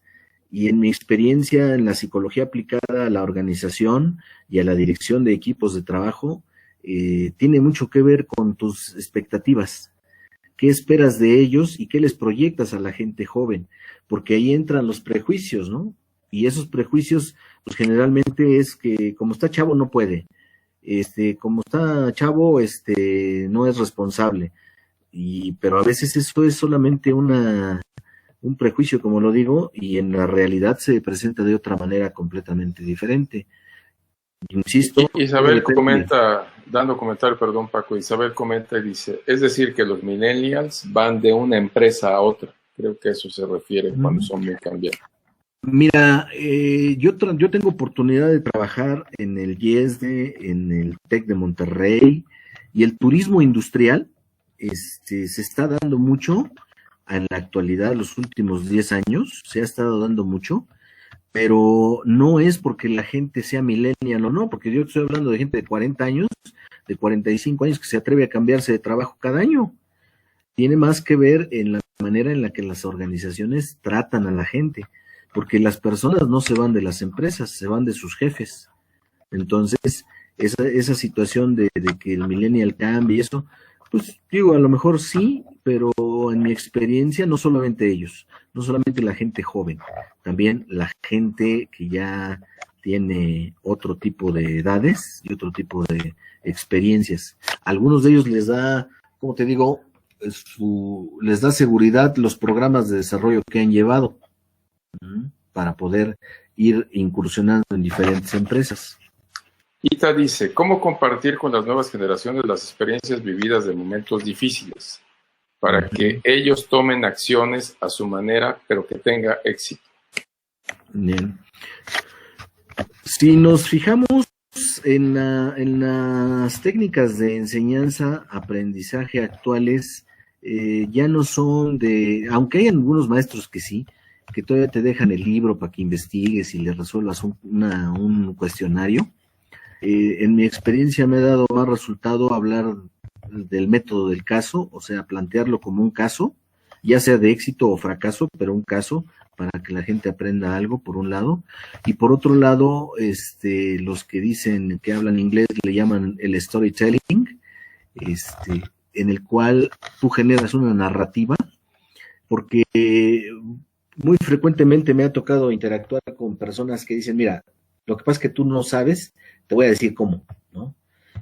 Y en mi experiencia en la psicología aplicada a la organización y a la dirección de equipos de trabajo, tiene mucho que ver con tus expectativas. ¿Qué esperas de ellos y qué les proyectas a la gente joven? Porque ahí entran los prejuicios, ¿no? Y esos prejuicios, pues generalmente es que como está chavo no puede. Como está chavo, no es responsable. Pero a veces eso es solamente un prejuicio, como lo digo, y en la realidad se presenta de otra manera completamente diferente. Insisto. Isabel comenta, dando comentario, perdón Paco, Isabel comenta y dice, es decir que los millennials van de una empresa a otra. Creo que eso se refiere cuando son muy cambiantes. Mira, yo tengo oportunidad de trabajar en el IESDE, en el TEC de Monterrey, y el turismo industrial se está dando mucho en la actualidad. Los últimos 10 años se ha estado dando mucho, pero no es porque la gente sea millennial o no, porque yo estoy hablando de gente de 40 años, de 45 años que se atreve a cambiarse de trabajo cada año. Tiene más que ver en la manera en la que las organizaciones tratan a la gente, porque las personas no se van de las empresas, se van de sus jefes. Entonces, esa situación de que el millennial cambie y eso, pues digo, a lo mejor sí, pero en mi experiencia no solamente ellos, no solamente la gente joven, también la gente que ya tiene otro tipo de edades y otro tipo de experiencias. A algunos de ellos les da, como te digo, les da seguridad los programas de desarrollo que han llevado para poder ir incursionando en diferentes empresas. Ita dice, ¿cómo compartir con las nuevas generaciones las experiencias vividas de momentos difíciles para que ellos tomen acciones a su manera, pero que tenga éxito? Bien. Si nos fijamos en las técnicas de enseñanza, aprendizaje actuales, ya no son aunque hay algunos maestros que sí, que todavía te dejan el libro para que investigues y le resuelvas un cuestionario. En mi experiencia me ha dado más resultado hablar del método del caso, o sea, plantearlo como un caso, ya sea de éxito o fracaso, pero un caso para que la gente aprenda algo, por un lado, y por otro lado, los que dicen que hablan inglés le llaman el storytelling, en el cual tú generas una narrativa, porque muy frecuentemente me ha tocado interactuar con personas que dicen, mira, lo que pasa es que tú no sabes, te voy a decir cómo, ¿no?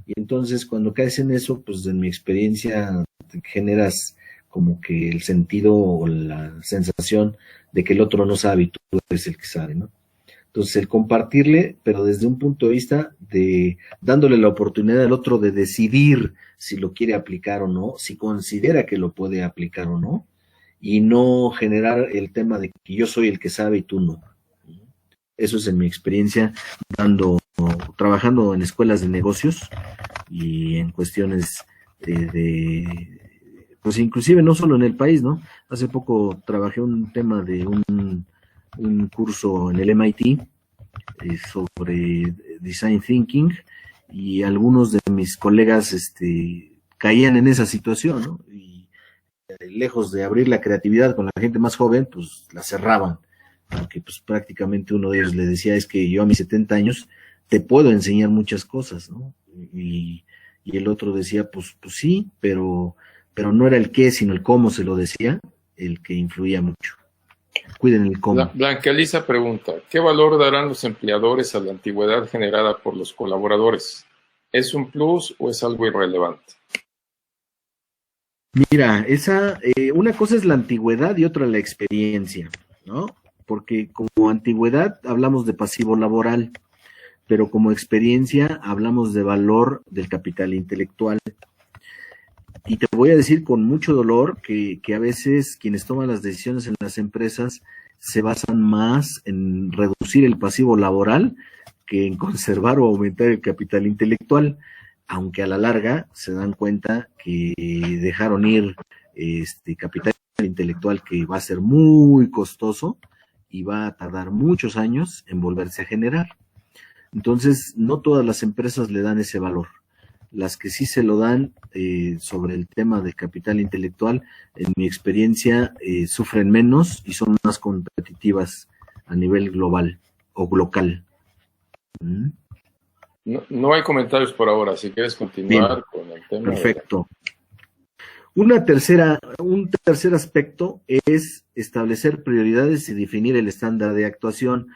Y entonces cuando caes en eso, pues en mi experiencia generas como que el sentido o la sensación de que el otro no sabe y tú eres el que sabe, ¿no? Entonces el compartirle, pero desde un punto de vista de dándole la oportunidad al otro de decidir si lo quiere aplicar o no, si considera que lo puede aplicar o no, y no generar el tema de que yo soy el que sabe y tú no. Eso es en mi experiencia trabajando en escuelas de negocios y en cuestiones pues inclusive no solo en el país, ¿no? Hace poco trabajé un tema de un curso en el MIT sobre Design Thinking, y algunos de mis colegas caían en esa situación, ¿no? Y lejos de abrir la creatividad con la gente más joven, pues la cerraban, porque pues prácticamente uno de ellos le decía, es que yo a mis 70 años te puedo enseñar muchas cosas, ¿no? Y el otro decía, pues sí, pero no era el qué, sino el cómo se lo decía, el que influía mucho. Cuiden el cómo. Blanca Elisa pregunta, ¿qué valor darán los empleadores a la antigüedad generada por los colaboradores? ¿Es un plus o es algo irrelevante? Mira, una cosa es la antigüedad y otra la experiencia, ¿no? Porque como antigüedad hablamos de pasivo laboral, pero como experiencia hablamos de valor del capital intelectual. Y te voy a decir con mucho dolor que a veces quienes toman las decisiones en las empresas se basan más en reducir el pasivo laboral que en conservar o aumentar el capital intelectual, aunque a la larga se dan cuenta que dejaron ir capital intelectual que va a ser muy costoso y va a tardar muchos años en volverse a generar. Entonces, no todas las empresas le dan ese valor. Las que sí se lo dan sobre el tema de capital intelectual, en mi experiencia, sufren menos y son más competitivas a nivel global o local. No hay comentarios por ahora, si quieres continuar con el tema. Perfecto. Un tercer aspecto es establecer prioridades y definir el estándar de actuación.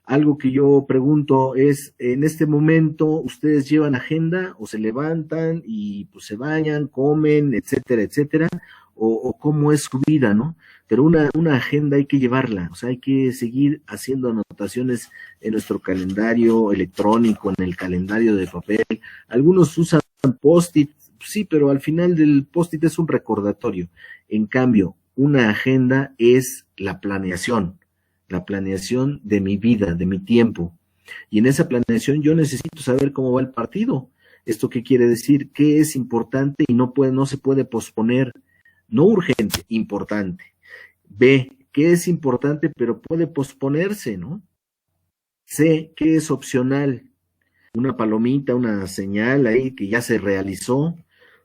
Algo que yo pregunto es, en este momento, ¿ustedes llevan agenda o se levantan y pues se bañan, comen, etcétera, etcétera? O cómo es su vida, ¿no? Pero una agenda hay que llevarla, o sea, hay que seguir haciendo anotaciones en nuestro calendario electrónico, en el calendario de papel. Algunos usan post-it, sí, pero al final del post-it es un recordatorio. En cambio, una agenda es la planeación de mi vida, de mi tiempo. Y en esa planeación yo necesito saber cómo va el partido. ¿Esto qué quiere decir? ¿Qué es importante y no se puede posponer? No urgente, importante. B, ¿qué es importante pero puede posponerse, ¿no? C, ¿qué es opcional? Una palomita, una señal ahí que ya se realizó.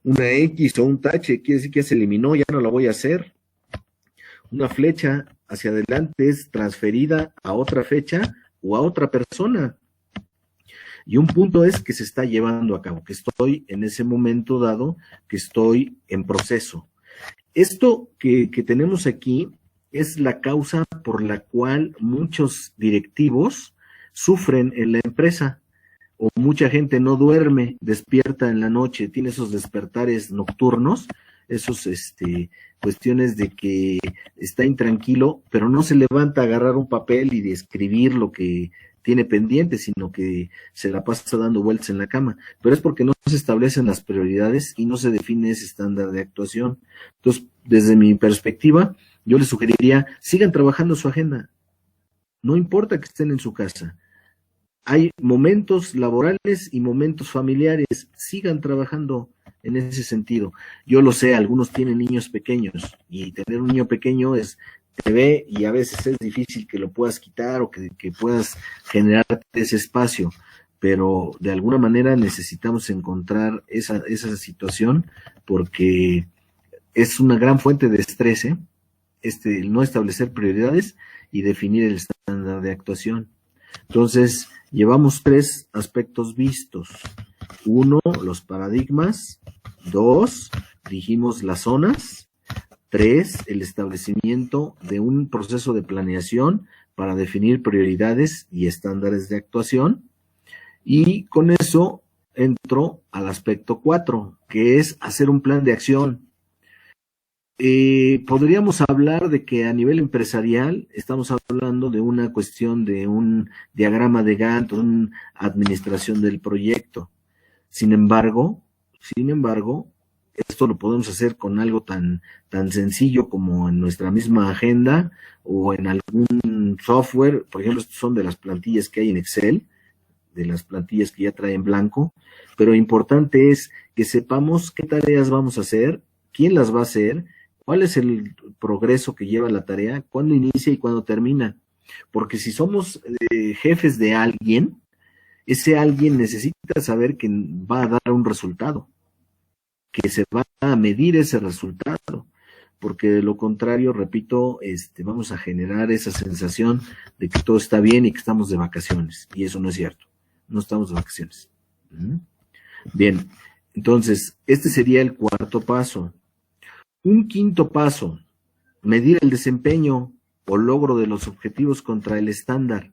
Una X o un tache, quiere decir que ya se eliminó, ya no la voy a hacer. Una flecha hacia adelante es transferida a otra fecha o a otra persona. Y un punto es que se está llevando a cabo, que estoy en ese momento dado, que estoy en proceso. Esto que tenemos aquí es la causa por la cual muchos directivos sufren en la empresa, o mucha gente no duerme, despierta en la noche, tiene esos despertares nocturnos, esos cuestiones de que está intranquilo, pero no se levanta a agarrar un papel y de escribir lo que tiene pendiente, sino que se la pasa dando vueltas en la cama. Pero es porque no se establecen las prioridades y no se define ese estándar de actuación. Entonces, desde mi perspectiva, yo les sugeriría, sigan trabajando su agenda. No importa que estén en su casa. Hay momentos laborales y momentos familiares. Sigan trabajando en ese sentido. Yo lo sé, algunos tienen niños pequeños y tener un niño pequeño te ve y a veces es difícil que lo puedas quitar o que puedas generar ese espacio, pero de alguna manera necesitamos encontrar esa situación porque es una gran fuente de estrés, el no establecer prioridades y definir el estándar de actuación. Entonces, llevamos 3 aspectos vistos. 1, los paradigmas. 2, dijimos las zonas. 3, el establecimiento de un proceso de planeación para definir prioridades y estándares de actuación. Y con eso entro al aspecto 4, que es hacer un plan de acción. Podríamos hablar de que a nivel empresarial estamos hablando de una cuestión de un diagrama de Gantt, una administración del proyecto. Sin embargo, esto lo podemos hacer con algo tan sencillo como en nuestra misma agenda o en algún software. Por ejemplo, estos son de las plantillas que hay en Excel, de las plantillas que ya traen blanco, pero importante es que sepamos qué tareas vamos a hacer, quién las va a hacer, cuál es el progreso que lleva la tarea, cuándo inicia y cuándo termina. Porque si somos jefes de alguien, ese alguien necesita saber que va a dar un resultado, que se va a medir ese resultado, porque de lo contrario, repito, vamos a generar esa sensación de que todo está bien y que estamos de vacaciones, y eso no es cierto, no estamos de vacaciones. Bien, entonces, este sería el 4º paso. Un 5º paso, medir el desempeño o logro de los objetivos contra el estándar.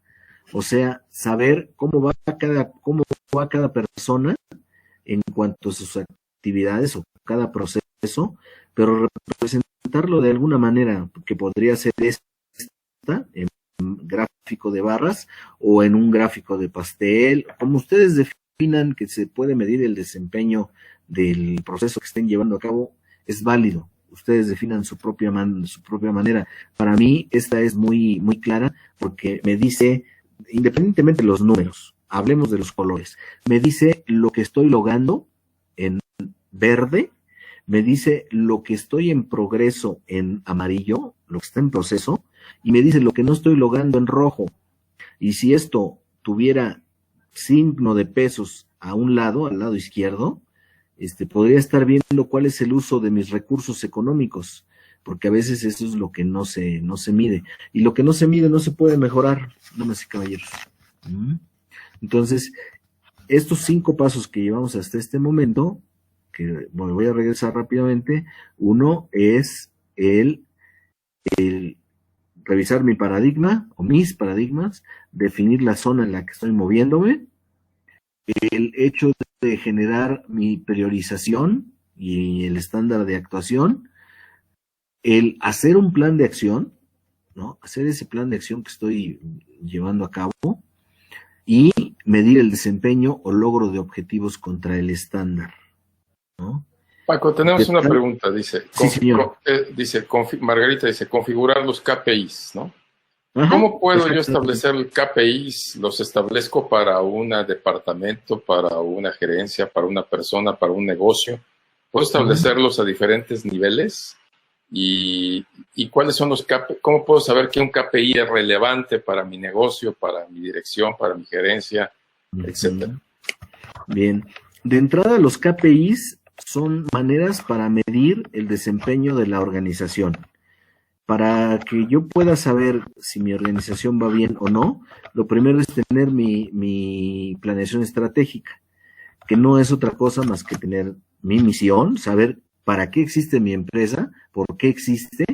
O sea, saber cómo va cada persona en cuanto a sus actividades o cada proceso, pero representarlo de alguna manera, que podría ser esta, en un gráfico de barras o en un gráfico de pastel, como ustedes definan que se puede medir el desempeño del proceso que estén llevando a cabo, es válido. Ustedes definan su propia manera. Para mí, esta es muy, muy clara porque me dice, independientemente de los números, hablemos de los colores, me dice lo que estoy logrando en verde, me dice lo que estoy en progreso en amarillo, lo que está en proceso, y me dice lo que no estoy logrando en rojo. Y si esto tuviera signo de pesos a un lado, al lado izquierdo, podría estar viendo cuál es el uso de mis recursos económicos, porque a veces eso es lo que no se mide, y lo que no se mide no se puede mejorar, damas y caballeros. Entonces, estos 5 pasos que llevamos hasta este momento, que bueno, voy a regresar rápidamente. 1 es el revisar mi paradigma o mis paradigmas, definir la zona en la que estoy moviéndome, el hecho de generar mi priorización y el estándar de actuación, el hacer un plan de acción, ¿no? Hacer ese plan de acción que estoy llevando a cabo y medir el desempeño o logro de objetivos contra el estándar, ¿no? Paco, tenemos una pregunta, dice, sí, señor. Margarita dice, configurar los KPIs, ¿no? Ajá, ¿cómo puedo yo establecer el KPIs? ¿Los establezco para un departamento, para una gerencia, para una persona, para un negocio? ¿Puedo establecerlos a diferentes niveles? ¿Y cuáles son los KPIs? ¿Cómo puedo saber que un KPI es relevante para mi negocio, para mi dirección, para mi gerencia, etcétera? Bien, de entrada los KPIs son maneras para medir el desempeño de la organización. Para que yo pueda saber si mi organización va bien o no, lo primero es tener mi planeación estratégica, que no es otra cosa más que tener mi misión, saber para qué existe mi empresa, por qué existe,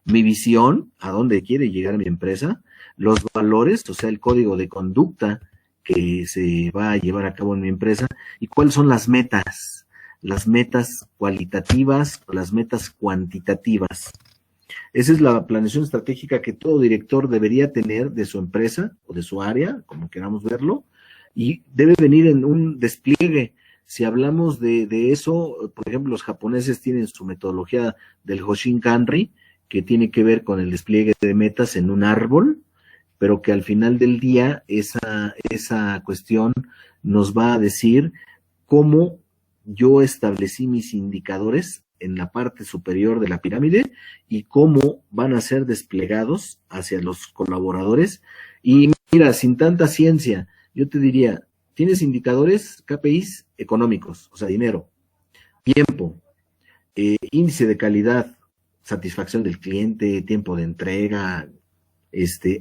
mi visión, a dónde quiere llegar mi empresa, los valores, o sea, el código de conducta que se va a llevar a cabo en mi empresa, y cuáles son las metas cualitativas o las metas cuantitativas. Esa es la planeación estratégica que todo director debería tener de su empresa o de su área, como queramos verlo, y debe venir en un despliegue. Si hablamos de eso, por ejemplo, los japoneses tienen su metodología del Hoshinkanri, que tiene que ver con el despliegue de metas en un árbol, pero que al final del día esa cuestión nos va a decir cómo yo establecí mis indicadores en la parte superior de la pirámide y cómo van a ser desplegados hacia los colaboradores. Y mira, sin tanta ciencia, yo te diría, tienes indicadores, KPIs económicos, o sea, dinero, tiempo, índice de calidad, satisfacción del cliente, tiempo de entrega,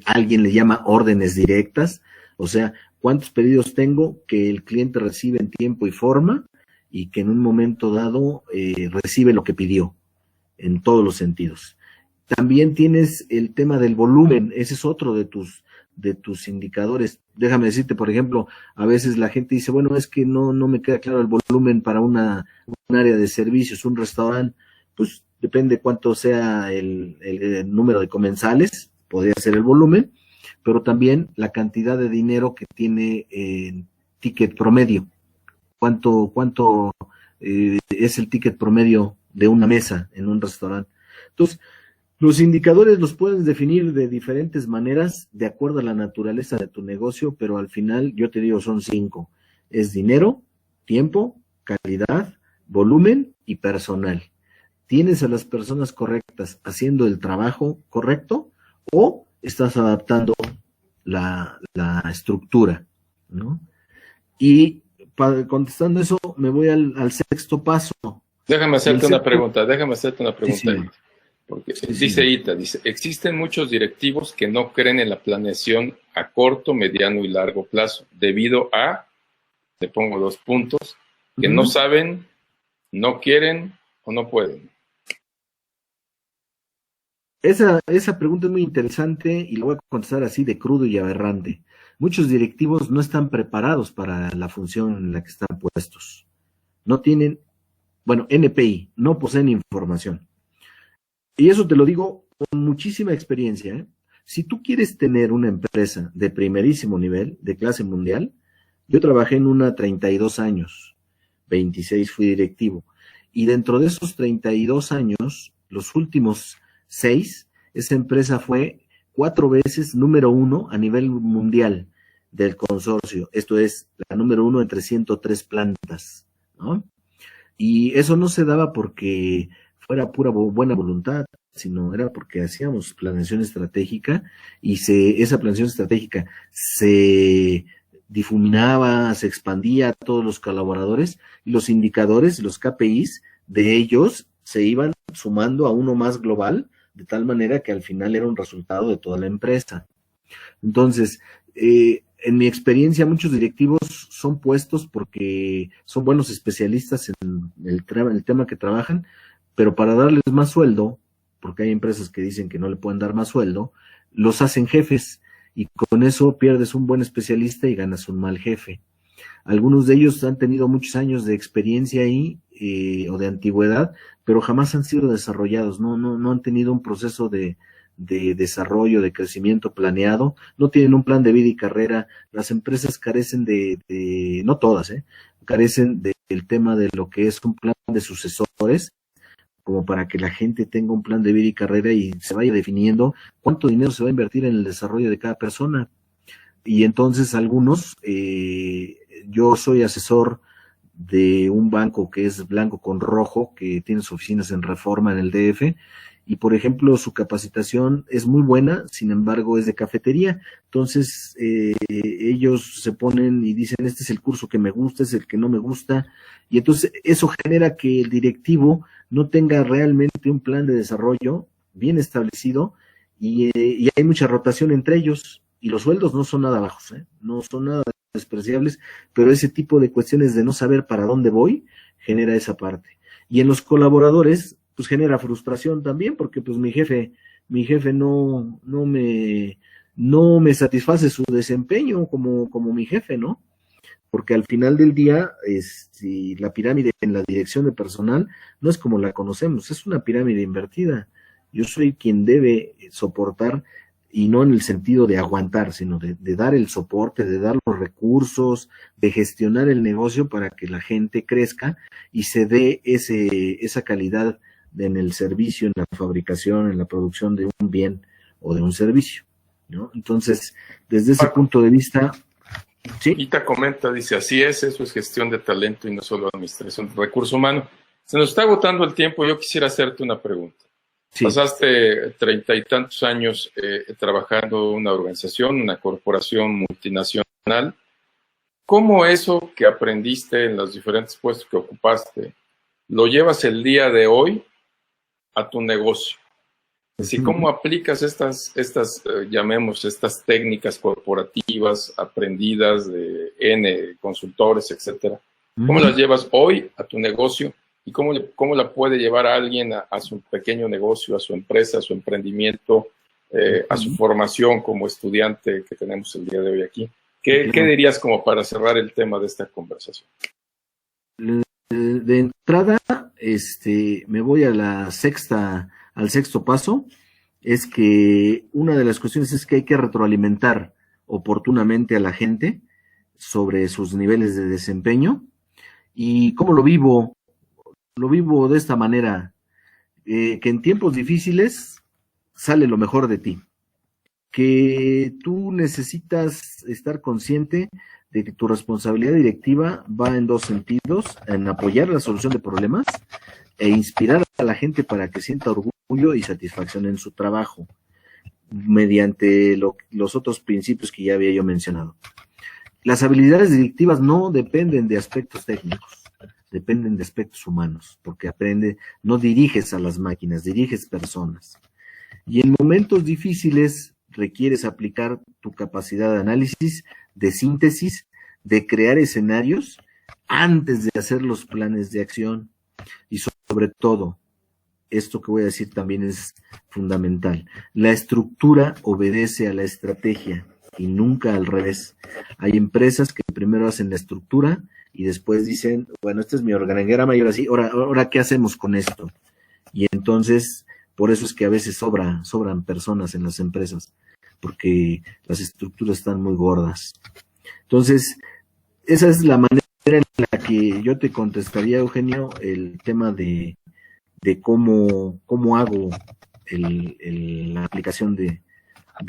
alguien le llama órdenes directas, o sea, cuántos pedidos tengo que el cliente recibe en tiempo y forma y que en un momento dado recibe lo que pidió, en todos los sentidos. También tienes el tema del volumen, ese es otro de tus indicadores. Déjame decirte, por ejemplo, a veces la gente dice, bueno, es que no me queda claro el volumen para un área de servicios, un restaurante, pues depende cuánto sea el número de comensales, podría ser el volumen, pero también la cantidad de dinero que tiene ticket promedio. ¿Cuánto es el ticket promedio de una mesa en un restaurante? Entonces, los indicadores los puedes definir de diferentes maneras de acuerdo a la naturaleza de tu negocio, pero al final yo te digo son 5. Es dinero, tiempo, calidad, volumen y personal. ¿Tienes a las personas correctas haciendo el trabajo correcto o estás adaptando la estructura, ¿no? Y contestando eso, me voy al sexto paso. Déjame hacerte una pregunta. Sí, sí. Porque dice Ita, existen muchos directivos que no creen en la planeación a corto, mediano y largo plazo, debido a, te pongo 2 puntos, que no saben, no quieren o no pueden. Esa pregunta es muy interesante y la voy a contestar así de crudo y aberrante. Muchos directivos no están preparados para la función en la que están puestos. No tienen, NPI, no poseen información. Y eso te lo digo con muchísima experiencia, ¿eh? Si tú quieres tener una empresa de primerísimo nivel, de clase mundial, yo trabajé en una 32 años, 26 fui directivo, y dentro de esos 32 años, los últimos 6, esa empresa fue 4 veces número 1 a nivel mundial del consorcio. Esto es la número 1 entre 103 plantas, ¿no? Y eso no se daba porque fuera pura buena voluntad, sino era porque hacíamos planeación estratégica y esa planeación estratégica se difuminaba, se expandía a todos los colaboradores y los indicadores, los KPIs de ellos se iban sumando a uno más global, de tal manera que al final era un resultado de toda la empresa. Entonces, en mi experiencia, muchos directivos son puestos porque son buenos especialistas en el tema que trabajan, pero para darles más sueldo, porque hay empresas que dicen que no le pueden dar más sueldo, los hacen jefes y con eso pierdes un buen especialista y ganas un mal jefe. Algunos de ellos han tenido muchos años de experiencia ahí o de antigüedad, pero jamás han sido desarrollados, no han tenido un proceso de desarrollo, de crecimiento planeado, no tienen un plan de vida y carrera. Las empresas carecen no todas, carecen del tema de lo que es un plan de sucesores, como para que la gente tenga un plan de vida y carrera y se vaya definiendo cuánto dinero se va a invertir en el desarrollo de cada persona. Y entonces algunos, yo soy asesor de un banco que es blanco con rojo, que tiene sus oficinas en Reforma en el DF, y por ejemplo su capacitación es muy buena, sin embargo es de cafetería. Entonces ellos se ponen y dicen, este es el curso que me gusta, es el que no me gusta, y entonces eso genera que el directivo no tenga realmente un plan de desarrollo bien establecido y hay mucha rotación entre ellos y los sueldos no son nada bajos, no son nada despreciables, pero ese tipo de cuestiones de no saber para dónde voy genera esa parte. Y en los colaboradores pues genera frustración también porque pues mi jefe no me satisface su desempeño como mi jefe, ¿no? Porque al final del día, la pirámide en la dirección de personal no es como la conocemos, es una pirámide invertida. Yo soy quien debe soportar, y no en el sentido de aguantar, sino de dar el soporte, de dar los recursos, de gestionar el negocio para que la gente crezca y se dé esa calidad en el servicio, en la fabricación, en la producción de un bien o de un servicio, ¿no? Entonces, desde ese punto de vista... ¿Sí? Ita comenta, dice, así es, eso es gestión de talento y no solo administración de recurso humano. Se nos está agotando el tiempo, yo quisiera hacerte una pregunta. Sí. Pasaste 30 y tantos años trabajando en una organización, una corporación multinacional. ¿Cómo eso que aprendiste en los diferentes puestos que ocupaste lo llevas el día de hoy a tu negocio? si cómo aplicas llamemos, estas técnicas corporativas aprendidas de N consultores, etcétera, ¿cómo las llevas hoy a tu negocio y cómo la puede llevar a alguien a su pequeño negocio, a su empresa, a su emprendimiento, a su formación como estudiante que tenemos el día de hoy aquí? ¿Qué dirías como para cerrar el tema de esta conversación? De entrada, me voy al sexto paso, es que una de las cuestiones es que hay que retroalimentar oportunamente a la gente sobre sus niveles de desempeño. ¿Y cómo lo vivo? Lo vivo de esta manera, que en tiempos difíciles sale lo mejor de ti, que tú necesitas estar consciente de que tu responsabilidad directiva va en dos sentidos: en apoyar la solución de problemas e inspirar a la gente para que sienta orgullo y satisfacción en su trabajo, mediante los otros principios que ya había yo mencionado. Las habilidades directivas no dependen de aspectos técnicos, dependen de aspectos humanos, porque no diriges a las máquinas, diriges personas. Y en momentos difíciles requieres aplicar tu capacidad de análisis, de síntesis, de crear escenarios antes de hacer los planes de acción. Y sobre todo, esto que voy a decir también es fundamental: la estructura obedece a la estrategia y nunca al revés. Hay empresas que primero hacen la estructura y después dicen, bueno, este es mi organigrama y ahora ¿qué hacemos con esto? Y entonces, por eso es que a veces sobran personas en las empresas, porque las estructuras están muy gordas. Entonces, esa es la manera en la que yo te contestaría, Eugenio, el tema de cómo hago la aplicación de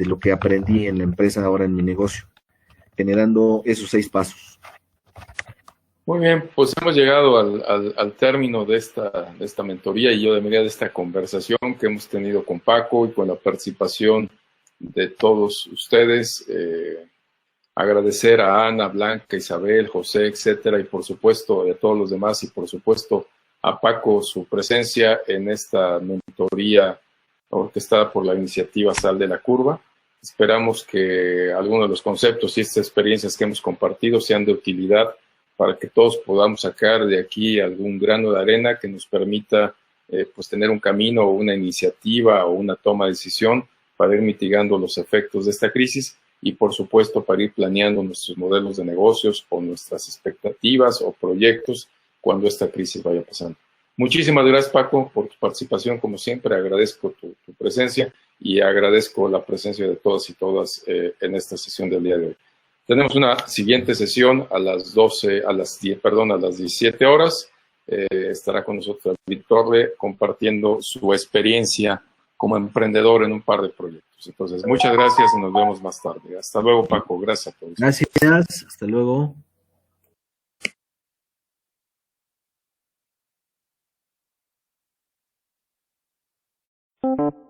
lo que aprendí en la empresa, ahora en mi negocio, generando esos 6 pasos. Muy bien, pues hemos llegado al término de esta mentoría y yo de esta conversación que hemos tenido con Paco y con la participación de todos ustedes. Agradecer a Ana, Blanca, Isabel, José, etcétera, y por supuesto a todos los demás, y por supuesto a Paco su presencia en esta mentoría orquestada por la iniciativa Sal de la Curva. Esperamos que algunos de los conceptos y estas experiencias que hemos compartido sean de utilidad para que todos podamos sacar de aquí algún grano de arena que nos permita pues tener un camino o una iniciativa o una toma de decisión para ir mitigando los efectos de esta crisis y por supuesto para ir planeando nuestros modelos de negocios o nuestras expectativas o proyectos cuando esta crisis vaya pasando. Muchísimas gracias, Paco, por tu participación. Como siempre, agradezco tu presencia y agradezco la presencia de todas y todas en esta sesión del día de hoy. Tenemos una siguiente sesión a las 17 horas. Estará con nosotros David Torre compartiendo su experiencia como emprendedor en un par de proyectos. Entonces, muchas gracias y nos vemos más tarde. Hasta luego, Paco. Gracias a todos. Gracias. Hasta luego. Thank you.